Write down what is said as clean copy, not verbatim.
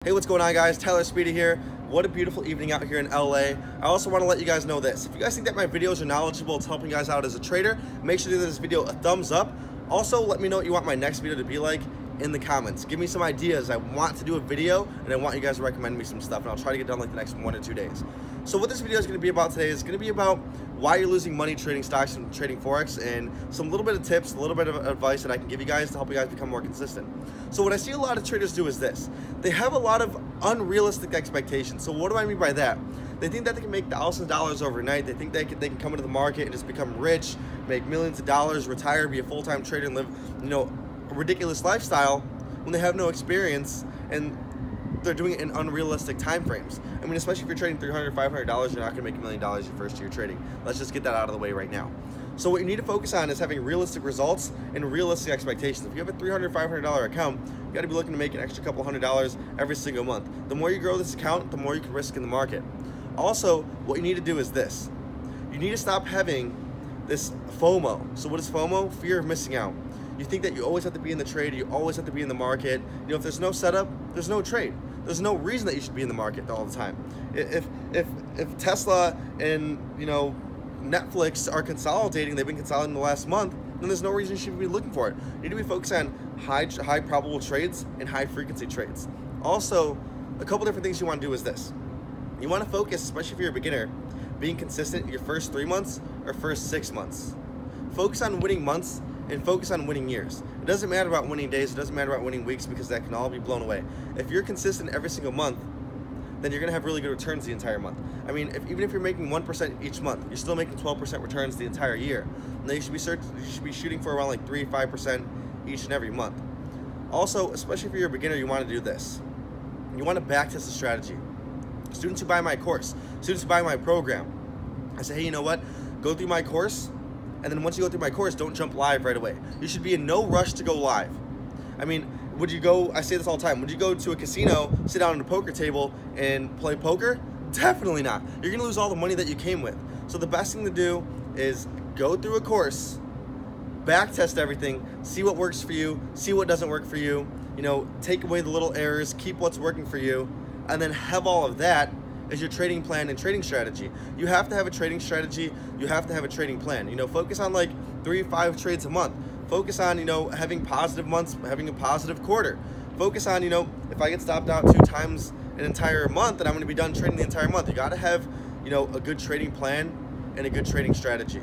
Hey, what's going on, guys? Tyler Speedy here. What a beautiful evening out here in LA. I also want to let you guys know this. If you guys think that my videos are knowledgeable, it's helping you guys out as a trader, make sure to give this video a thumbs up. Also, let me know what you want my next video to be like in the comments. Give me some ideas. I want to do a video, and I want you guys to recommend me some stuff, and I'll try to get done like the next 1 or 2 days. So what this video is going to be about today is going to be about why you're losing money trading stocks and trading Forex, and some little bit of tips, a little bit of advice that I can give you guys to help you guys become more consistent. So what I see a lot of traders do is this. They have a lot of unrealistic expectations. So what do I mean by that? They think that they can make thousands of dollars overnight. They think they can come into the market and just become rich, make millions of dollars, retire, be a full-time trader, and live, a ridiculous lifestyle when they have no experience and they're doing it in unrealistic time frames. I mean, especially if you're trading $300, $500, you're not gonna make $1 million your first year trading. Let's just get that out of the way right now. So what you need to focus on is having realistic results and realistic expectations. If you have a $300, $500 account, you gotta be looking to make an extra couple $100 every single month. The more you grow this account, the more you can risk in the market. Also, what you need to do is this. You need to stop having this FOMO. So what is FOMO? Fear of missing out. You think that you always have to be in the trade, you always have to be in the market. If there's no setup, there's no trade. There's no reason that you should be in the market all the time. If Tesla and Netflix are consolidating, they've been consolidating the last month, then there's no reason you should be looking for it. You need to be focused on high probable trades and high frequency trades. Also, a couple different things you want to do is this. You want to focus, especially if you're a beginner, being consistent in your first 3 months or first 6 months. Focus on winning months and focus on winning years. It doesn't matter about winning days, it doesn't matter about winning weeks, because that can all be blown away. If you're consistent every single month, then you're gonna have really good returns the entire month. I mean, even if you're making 1% each month, you're still making 12% returns the entire year. Now you should be shooting for around like 3-5% each and every month. Also, especially if you're a beginner, you wanna do this. You wanna backtest the strategy. Students who buy my course, students who buy my program, I say, hey, you know what? Go through my course, and then once you go through my course, don't jump live right away. You should be in no rush to go live. I mean, would you go, I say this all the time, would you go to a casino, sit down at a poker table and play poker? Definitely not. You're gonna lose all the money that you came with. So the best thing to do is go through a course, back test everything, see what works for you, see what doesn't work for you, take away the little errors, keep what's working for you, and then have all of that as your trading plan and trading strategy. You have to have a trading strategy, you have to have a trading plan. Focus on like 3-5 trades a month. Focus on, having positive months, having a positive quarter. Focus on, if I get stopped out 2 times an entire month, then I'm gonna be done trading the entire month. You gotta have, a good trading plan and a good trading strategy.